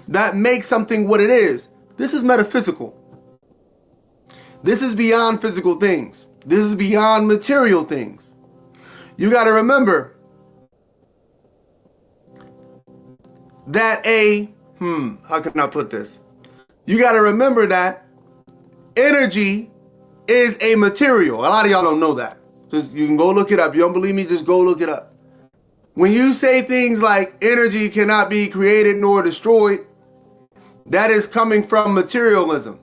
that makes something what it is. This is metaphysical. This is beyond physical things. This is beyond material things. You got to remember that how can I put this? You got to remember that energy is a material. A lot of y'all don't know that. Just, you can go look it up. You don't believe me? Just go look it up. When you say things like energy cannot be created nor destroyed, that is coming from materialism.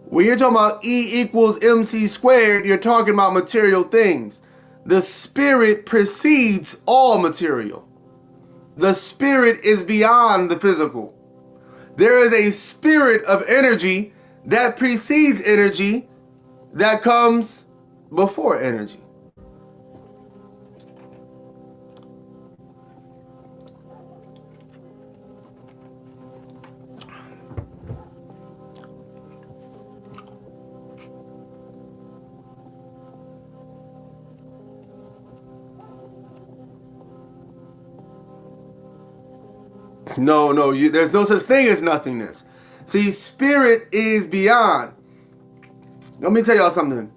When you're talking about E equals MC squared, you're talking about material things. The spirit precedes all material. The spirit is beyond the physical. There is a spirit of energy that precedes energy that comes before energy. No, there's no such thing as nothingness. See, spirit is beyond. Let me tell y'all something.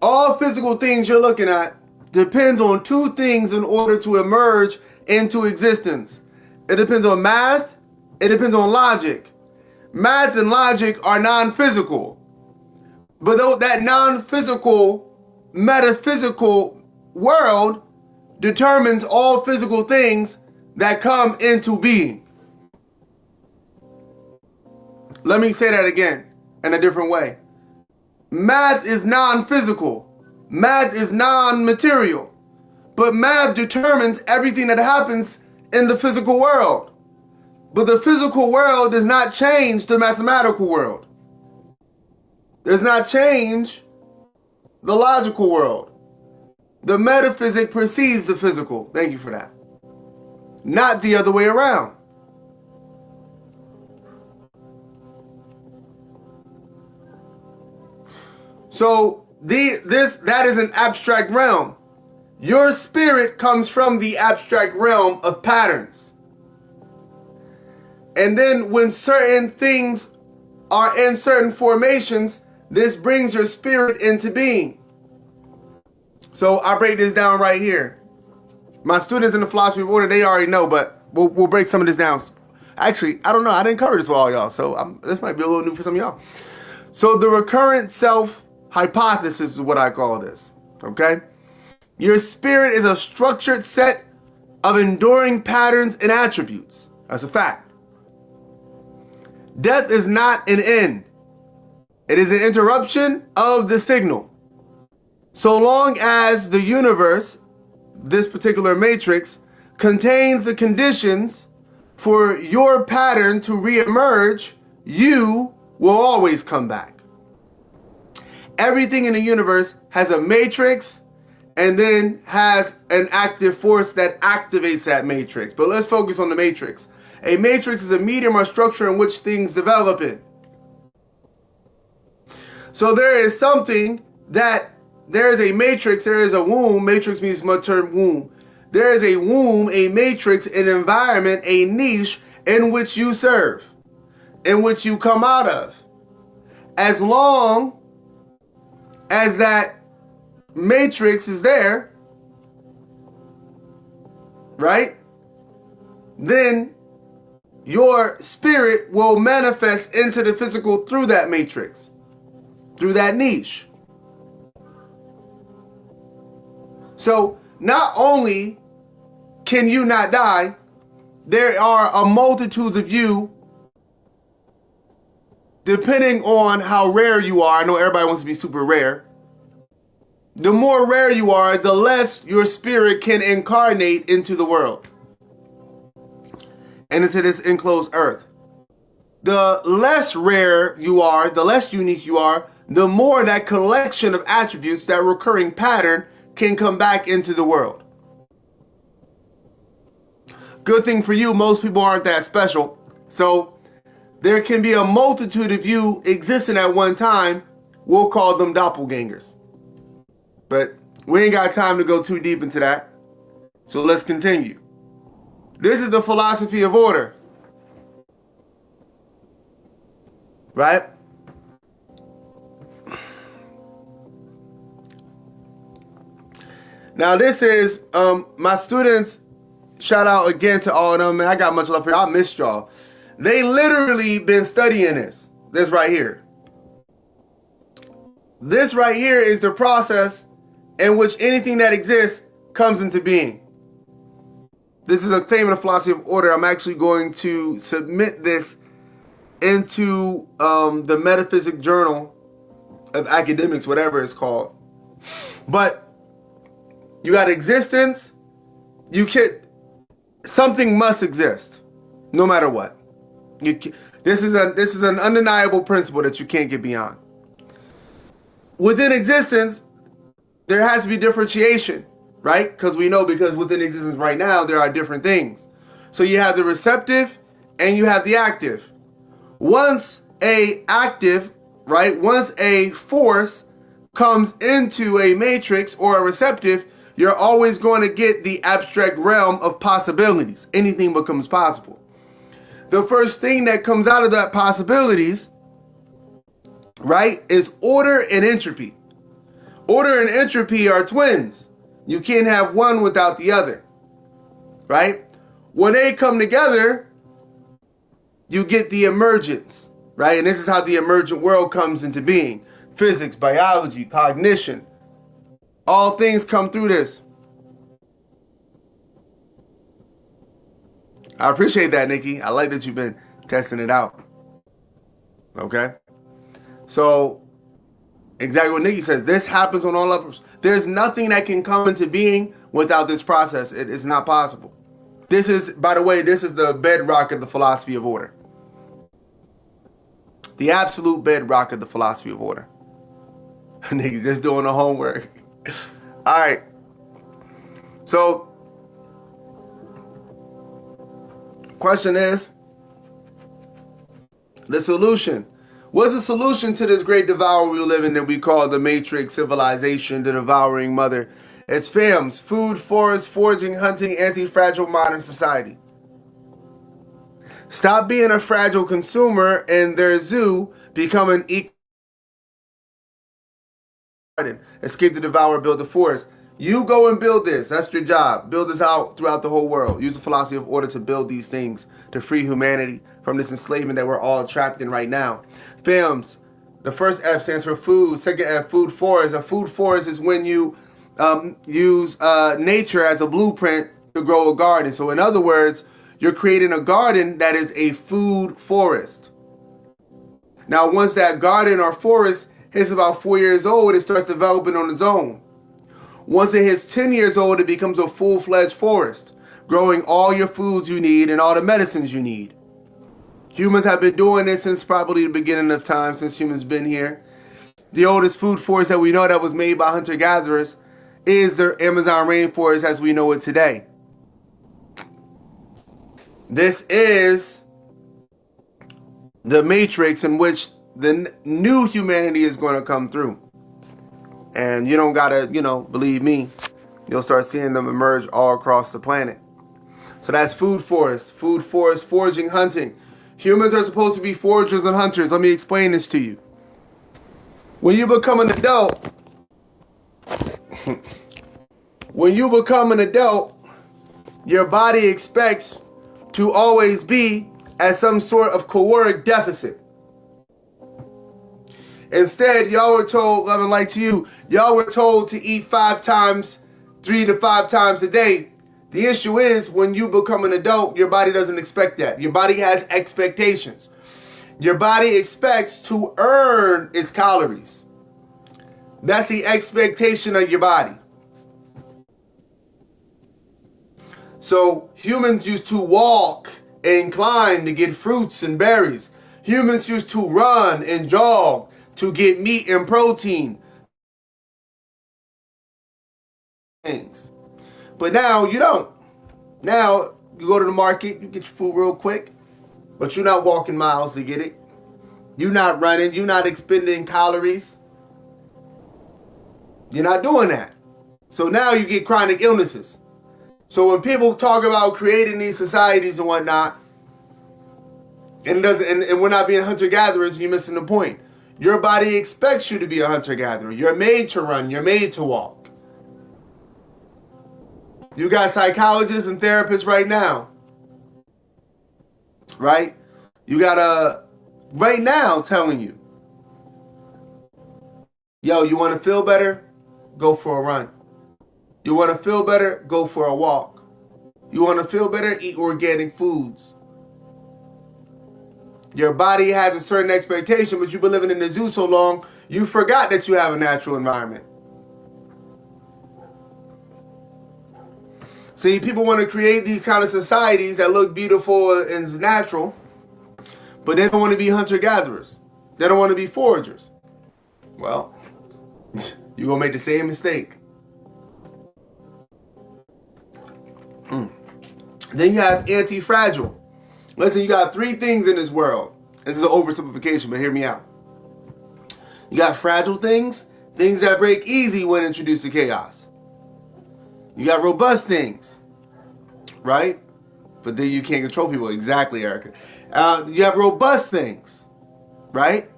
All physical things you're looking at depends on two things in order to emerge into existence. It depends on math. It depends on logic. Math and logic are non-physical. But that non-physical, metaphysical world determines all physical things that come into being. Let me say that again in a different way. Math is non-physical. Math is non-material. But math determines everything that happens in the physical world. But the physical world does not change the mathematical world. Does not change the logical world. The metaphysic precedes the physical. Thank you for that. Not the other way around. So that is an abstract realm. Your spirit comes from the abstract realm of patterns. And then when certain things are in certain formations, this brings your spirit into being. So I break this down right here. My students in the philosophy of order, they already know, but we'll break some of this down. Actually, I don't know. I didn't cover this with all y'all, so this might be a little new for some of y'all. So the recurrent self hypothesis is what I call this, okay? Your spirit is a structured set of enduring patterns and attributes. That's a fact. Death is not an end. It is an interruption of the signal. So long as the universe, this particular matrix, contains the conditions for your pattern to reemerge, you will always come back. Everything in the universe has a matrix and then has an active force that activates that matrix. But let's focus on the matrix. A matrix is a medium or structure in which things develop in. So there is something that there is a matrix, there is a womb. Matrix means mother womb. There is a womb, a matrix, an environment, a niche in which you serve, in which you come out of. As long as that matrix is there, right? Then your spirit will manifest into the physical through that matrix, through that niche. So not only can you not die, there are a multitude of you, depending on how rare you are. I know everybody wants to be super rare. The more rare you are, the less your spirit can incarnate into the world and into this enclosed earth. The less rare you are, the less unique you are, the more that collection of attributes, that recurring pattern, can come back into the world. Good thing for you, most people aren't that special. So there can be a multitude of you existing at one time. We'll call them doppelgangers. But We ain't got time to go too deep into that. So let's continue. This is the philosophy of order. Right? Now this is my students, shout out again to all of them, man. I got much love for y'all. I missed y'all. They literally been studying this. This right here. This right here is the process in which anything that exists comes into being. This is a claim of the philosophy of order. I'm actually going to submit this into the Metaphysic Journal of Academics, whatever it's called. But you got existence. Something must exist, no matter what. This is an undeniable principle that you can't get beyond. Within existence, there has to be differentiation, right? Because within existence right now, there are different things. So you have the receptive and you have the active. Once a force comes into a matrix or a receptive, you're always going to get the abstract realm of possibilities. Anything becomes possible. The first thing that comes out of that possibilities, right, is order and entropy. Order and entropy are twins. You can't have one without the other, right? When they come together, you get the emergence, right? And this is how the emergent world comes into being. Physics, biology, cognition. All things come through this. I appreciate that, Nikki. I like that you've been testing it out. Okay? So, exactly what Nikki says. This happens on all levels. There's nothing that can come into being without this process. It is not possible. This is, by the way, this is the bedrock of the philosophy of order. The absolute bedrock of the philosophy of order. Nikki's just doing the homework. All right. So, question is, the solution. What's the solution to this great devourer we live in that we call the matrix civilization, the devouring mother? It's FAMS, food, forest, foraging, hunting, anti-fragile modern society. Stop being a fragile consumer in their zoo, become an escape the devourer, build the forest. You go and build this. That's your job. Build this out throughout the whole world. Use the philosophy of order to build these things, to free humanity from this enslavement that we're all trapped in right now. FAMS, the first F stands for food. Second F, food forest. A food forest is when you use nature as a blueprint to grow a garden. So in other words, you're creating a garden that is a food forest. Now, once that garden or forest hits about 4 years old, it starts developing on its own. Once it hits 10 years old, it becomes a full-fledged forest, growing all your foods you need and all the medicines you need. Humans have been doing this since probably the beginning of time, since humans been here. The oldest food forest that we know that was made by hunter-gatherers is the Amazon rainforest as we know it today. This is the matrix in which the new humanity is going to come through. And you don't gotta, believe me, you'll start seeing them emerge all across the planet. So that's food forest, foraging, hunting. Humans are supposed to be foragers and hunters. Let me explain this to you. When you become an adult, your body expects to always be at some sort of caloric deficit. Instead, y'all were told, love and light to you, y'all were told to eat 3 to 5 times a day. The issue is when you become an adult, your body doesn't expect that. Your body has expectations. Your body expects to earn its calories. That's the expectation of your body. So humans used to walk and climb to get fruits and berries. Humans used to run and jog to get meat and protein. Things. But now you don't. Now you go to the market, you get your food real quick, but you're not walking miles to get it. You're not running, you're not expending calories. You're not doing that. So now you get chronic illnesses. So when people talk about creating these societies and whatnot, and it doesn't, and we're not being hunter-gatherers, you're missing the point. Your body expects you to be a hunter-gatherer. You're made to run. You're made to walk. You got psychologists and therapists right now. Right? You got right now telling you, yo, you want to feel better? Go for a run. You want to feel better? Go for a walk. You want to feel better? Eat organic foods. Your body has a certain expectation, but you've been living in the zoo so long, you forgot that you have a natural environment. See, people want to create these kind of societies that look beautiful and natural, but they don't want to be hunter-gatherers. They don't want to be foragers. Well, you're going to make the same mistake. Then you have anti-fragile. Listen, you got three things in this world. This is an oversimplification, but hear me out. You got fragile things, things that break easy when introduced to chaos. You got robust things, right? But then you can't control people. Exactly, Erica. You have robust things, right?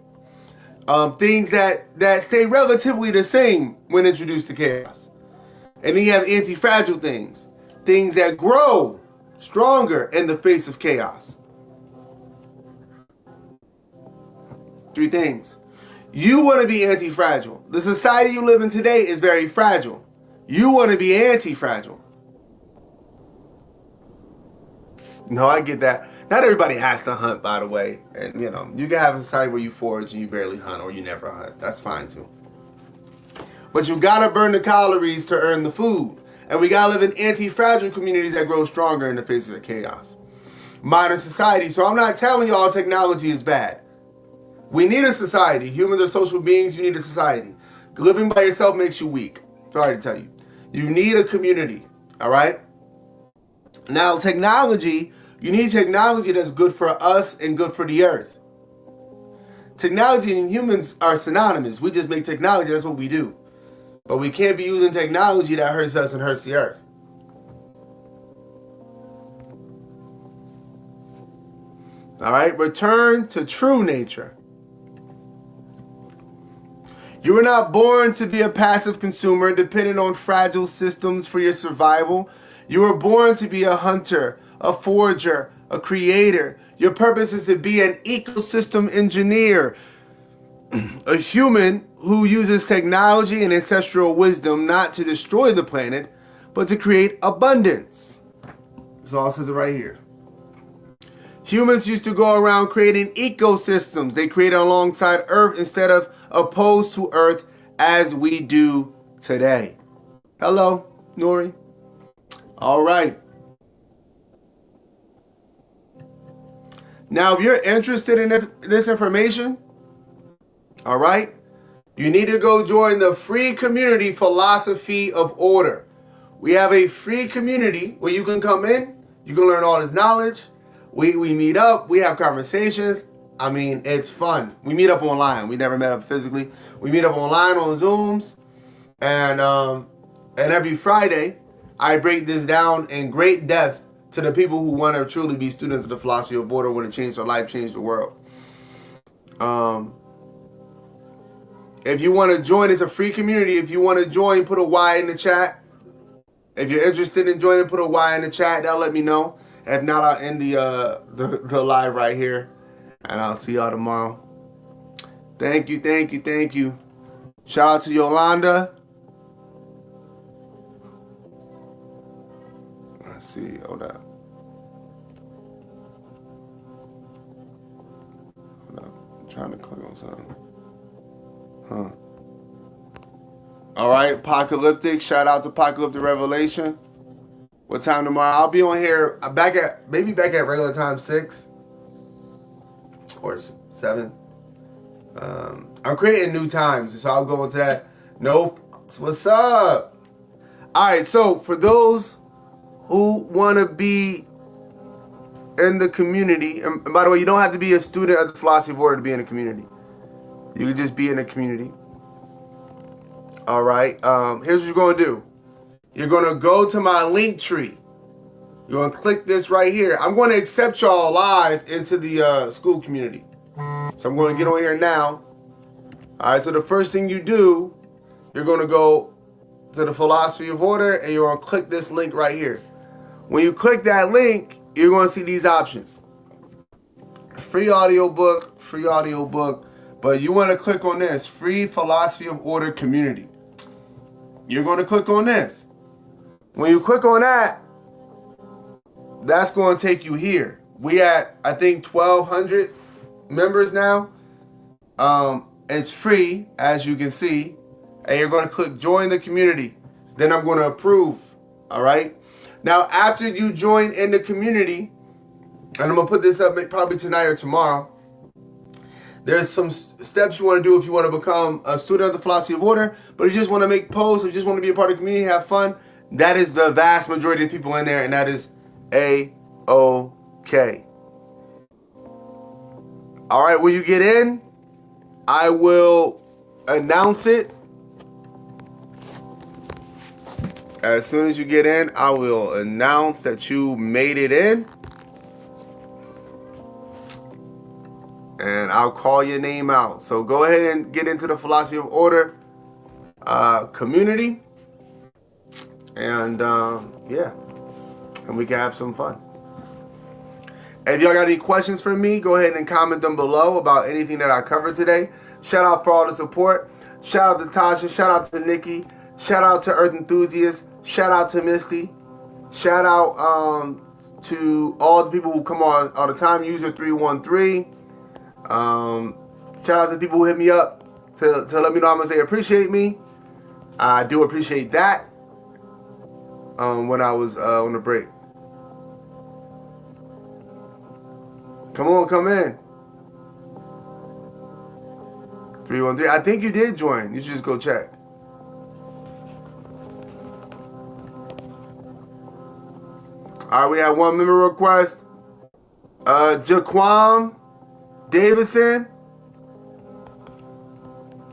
Things that stay relatively the same when introduced to chaos. And then you have anti-fragile things, things that grow stronger in the face of chaos. Three things. You want to be anti-fragile. The society you live in today is very fragile. You want to be anti-fragile. No, I get that. Not everybody has to hunt, by the way. And, you know, you can have a society where you forage and you barely hunt or you never hunt. That's fine, too. But you got to burn the calories to earn the food. And we got to live in anti-fragile communities that grow stronger in the face of the chaos. Modern society. So I'm not telling you all technology is bad. We need a society. Humans are social beings. You need a society. Living by yourself makes you weak. Sorry to tell you. You need a community. All right? Now, technology, you need technology that's good for us and good for the earth. Technology and humans are synonymous. We just make technology. That's what we do. But we can't be using technology that hurts us and hurts the earth. All right? Return to true nature. You were not born to be a passive consumer dependent on fragile systems for your survival. You were born to be a hunter, a forager, a creator. Your purpose is to be an ecosystem engineer, a human who uses technology and ancestral wisdom not to destroy the planet, but to create abundance. This all says it right here. Humans used to go around creating ecosystems. They created alongside Earth instead of opposed to Earth as we do today. Hello, Nori. All right. Now, if you're interested in this information, all right, you need to go join the free community Philosophy of Order. We have a free community where you can come in, you can learn all this knowledge. We meet up, we have conversations. I mean, it's fun. We meet up online. We never met up physically. We meet up online on Zooms. And every Friday, I break this down in great depth to the people who want to truly be students of the Philosophy of Order, want to change their life, change the world. If you want to join, it's a free community. If you want to join, put a Y in the chat. If you're interested in joining, put a Y in the chat. That'll let me know. If not, I'll end the live right here. And I'll see y'all tomorrow. Thank you, thank you, thank you. Shout out to Yolanda. Let's see, hold up. I'm trying to click on something. All right, Apocalyptic. Shout out to Apocalyptic Revelation. What time tomorrow? I'll be on here back at regular time 6 or 7. I'm creating new times, so I'll go into that. No, what's up? All right, so for those who want to be in the community, and by the way, you don't have to be a student of the Philosophy of Order to be in a community. You can just be in a community. All right. Here's what you're going to do. you're going to go to my link tree. You're going to click this right here. I'm going to accept y'all live into the school community. So I'm going to get on here now. All right, so the first thing you do, you're going to go to the philosophy of order, and you're going to click this link right here. When you click that link, you're going to see these options. Free audiobook, but you want to click on this, free philosophy of order community. You're going to click on this. When you click on that, that's going to take you here. We at, I think, 1,200 members now. It's free, as you can see. And you're going to click join the community. Then I'm going to approve. All right. Now, after you join in the community, and I'm going to put this up probably tonight or tomorrow, there's some steps you want to do if you want to become a student of the philosophy of order, but you just want to make posts, or you just want to be a part of the community, have fun. That is the vast majority of people in there, and that is A-OK. All right, when you get in, I will announce it. As soon as you get in, I will announce that you made it in. And I'll call your name out. So go ahead and get into the philosophy of order community. And yeah, and we can have some fun. If y'all got any questions for me, go ahead and comment them below about anything that I covered today. Shout out for all the support. Shout out to Tasha. Shout out to Nikki. Shout out to Earth Enthusiasts. Shout out to Misty. Shout out to all the people who come on all the time. User 313. Shout out to the people who hit me up to let me know how much they appreciate me. I do appreciate that. When I was on the break. Come on, come in. 313. I think you did join. You should just go check. All right, we have one member request. Jaquam Davison.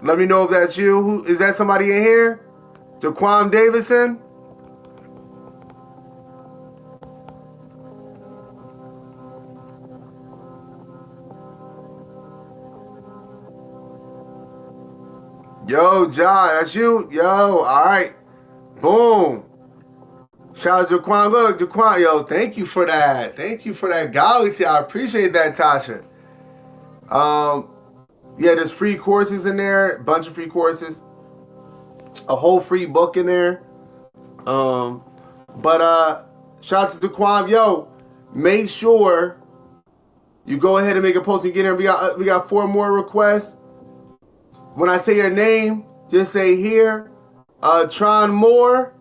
Let me know if that's you. Who is that? Somebody in here? Jaquam Davison. Yo, John, that's you? Yo, all right. Boom. Shout out to Jaquan. Look, Jaquan, yo, thank you for that. Thank you for that galaxy. I appreciate that, Tasha. Yeah, there's free courses in there. A bunch of free courses. A whole free book in there. Shout out to Jaquan. Yo, make sure you go ahead and make a post and get in. We got 4 more requests. When I say your name, just say here, Tron Moore,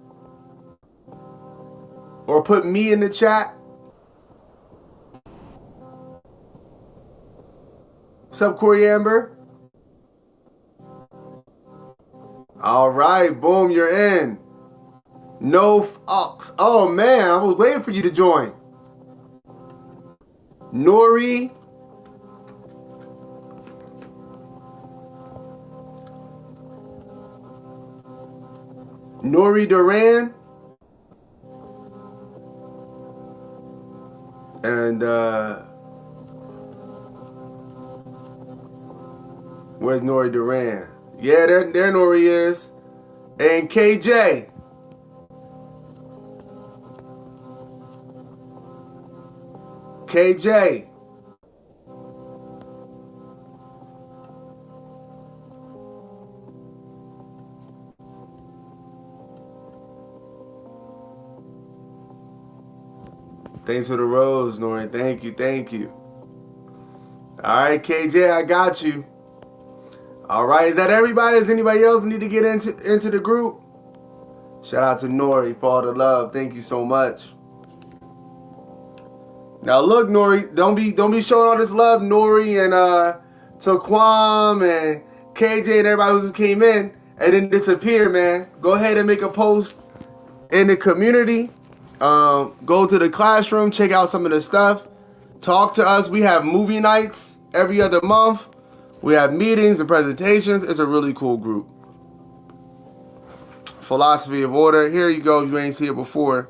or put me in the chat. What's up, Corey Amber? All right, boom, you're in. No fucks. Oh man, I was waiting for you to join. Nori. Nori Duran. And where's Nori Duran? Yeah, there Nori is. And KJ. KJ. Thanks for the rose, Nori. Thank you, thank you. All right, KJ, I got you. All right, is that everybody? Does anybody else need to get into the group? Shout out to Nori for all the love. Thank you so much. Now look, Nori, don't be showing all this love, Nori and Taquam and KJ and everybody who came in and then disappear, man. Go ahead and make a post in the community. Go to the classroom, check out some of the stuff. Talk to us. We have movie nights every other month. We have meetings and presentations. It's a really cool group. Philosophy of Order. Here you go. You ain't seen it before.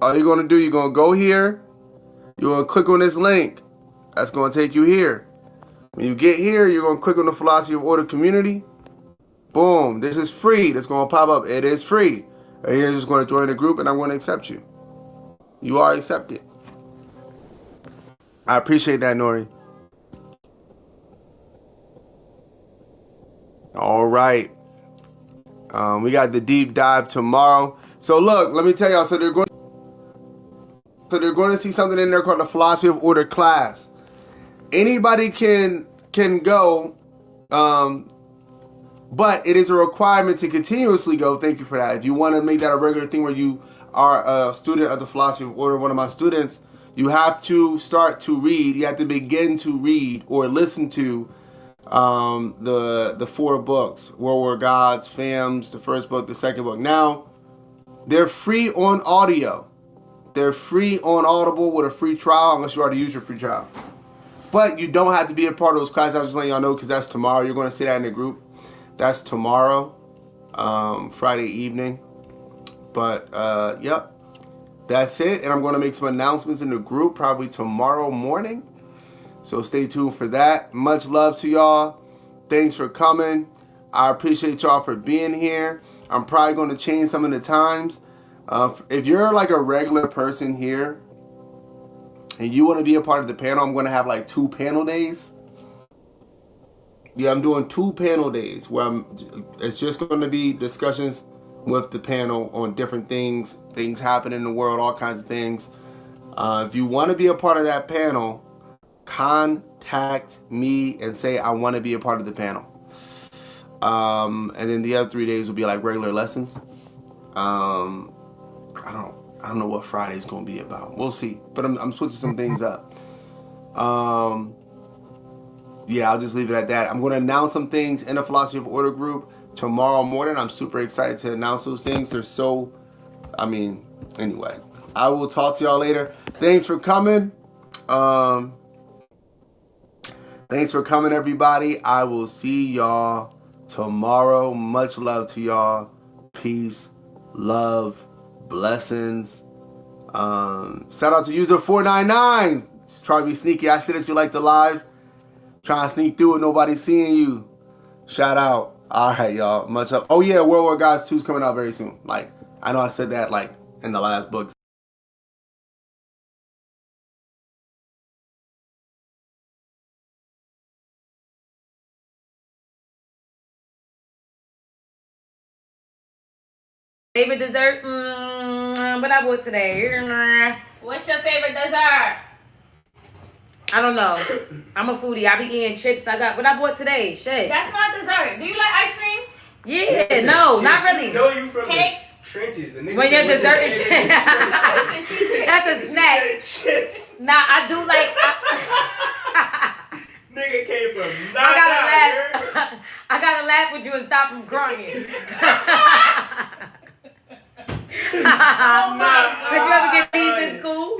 All you're going to do, you're going to go here. You're going to click on this link. That's going to take you here. When you get here, you're going to click on the Philosophy of Order community. Boom. This is free. That's going to pop up. It is free. And you're just going to join the group, and I'm going to accept you. You are accepted. I appreciate that, Nori. All right. We got the deep dive tomorrow. So look, let me tell y'all. So they're going to see something in there called the Philosophy of Order class. Anybody can go, but it is a requirement to continuously go. Thank you for that. If you want to make that a regular thing where you are a student of the Philosophy of Order, one of my students, you have to start to read. You have to begin to read or listen to the 4 books: World War Gods, FAMS, the first book, the second book. Now, they're free on audio. They're free on Audible with a free trial, unless you already use your free trial. But you don't have to be a part of those classes. I was just letting y'all know because that's tomorrow. You're going to see that in the group. That's tomorrow, Friday evening. But, yep, that's it. And I'm going to make some announcements in the group probably tomorrow morning. So stay tuned for that. Much love to y'all. Thanks for coming. I appreciate y'all for being here. I'm probably going to change some of the times. If you're like a regular person here and you want to be a part of the panel, I'm going to have like 2 panel days. Yeah, I'm doing 2 panel days where it's just going to be discussions with the panel on different things happen in the world, all kinds of things. If you want to be a part of that panel, contact me and say I want to be a part of the panel. And then the other 3 days will be like regular lessons. I don't know what Friday's gonna be about. We'll see. But I'm switching some things up. Yeah, I'll just leave it at that. I'm gonna announce some things in the Philosophy of Order group tomorrow morning. I'm super excited to announce those things. They're so, anyway. I will talk to y'all later. Thanks for coming. Thanks for coming, everybody. I will see y'all tomorrow. Much love to y'all. Peace, love, blessings. Shout out to user 499. Just try to be sneaky. I see that you like the live. Trying to sneak through it. Nobody's seeing you. Shout out. All right, y'all. Much up. Oh yeah, World War Gods 2 is coming out very soon. Like, I know I said that like in the last book. Favorite dessert? What I bought today? What's your favorite dessert? I don't know. I'm a foodie. I be eating chips. What I bought today? Shit. That's not dessert. Do you like ice cream? Yeah, no, not really. You know you from Cakes? the trenches. The When your dessert is chips. That's a snack. Chips. Nah, I do like. Nigga came from I gotta laugh with you and stop from crying. Did you ever get teased in school?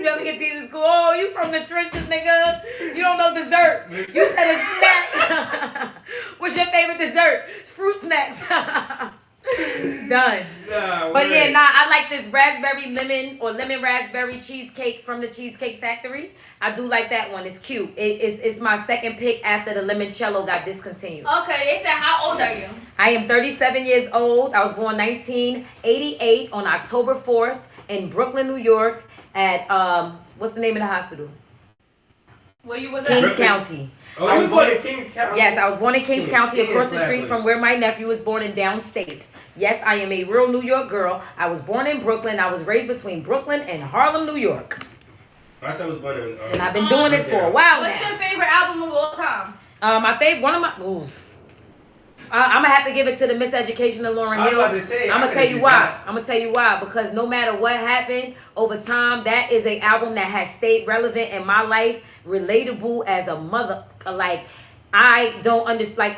Oh, you from the trenches, nigga. You don't know dessert. You said a snack. What's your favorite dessert? Fruit snacks. Done. But yeah, I like this raspberry lemon or lemon raspberry cheesecake from the Cheesecake Factory. I do like that one. It's cute. It's my second pick after the limoncello got discontinued. Okay, they said, how old are you? I am 37 years old. I was born 1988 on October 4th in Brooklyn, New York at, what's the name of the hospital? Where you was Kings at? County. Oh, I was born in Kings County? Yes, I was born in Kings County across the street from where my nephew was born in downstate. Yes, I am a real New York girl. I was born in Brooklyn. I was raised between Brooklyn and Harlem, New York. My son was born in... And I've been doing this for a while now. What's your favorite album of all time? My favorite, one of my... Oof. I'm going to have to give it to the Miseducation of Lauryn Hill. I'm going to tell you why. Because no matter what happened over time, that is an album that has stayed relevant in my life, relatable as a mother. Like, I don't understand.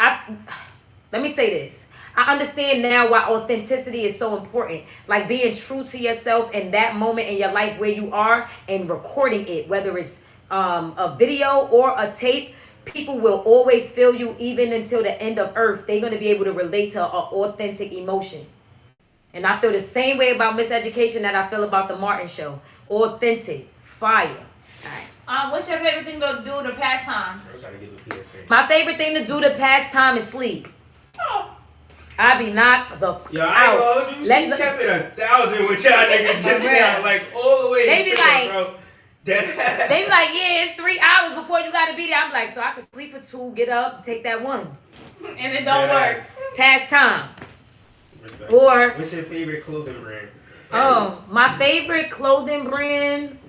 Let me say this. I understand now why authenticity is so important. Like being true to yourself in that moment in your life where you are and recording it, whether it's a video or a tape. People will always feel you even until the end of earth. They're going to be able to relate to an authentic emotion. And I feel the same way about Miseducation that I feel about the Martin Show. Authentic. Fire. Alright. What's your favorite thing to do to pass time? I'm trying to give a PSA. My favorite thing to do to pass time is sleep. Oh. I be knocked the Yo, I ain't out. gonna hold you. She kept it 1,000 with y'all niggas just now, like all the way. They be to like, it, bro. They be like, yeah, it's 3 hours before you gotta be there. I'm like, so I can sleep for 2, get up, take that 1. And it don't work. Pass time. Respect. Or what's your favorite clothing brand? oh, my favorite clothing brand.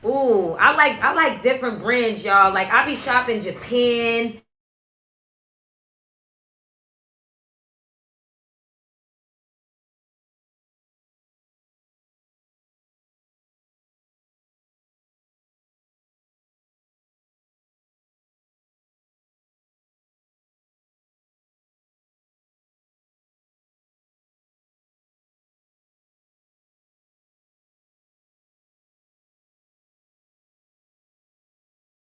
Ooh, I like different brands, y'all. Like I be shopping Japan.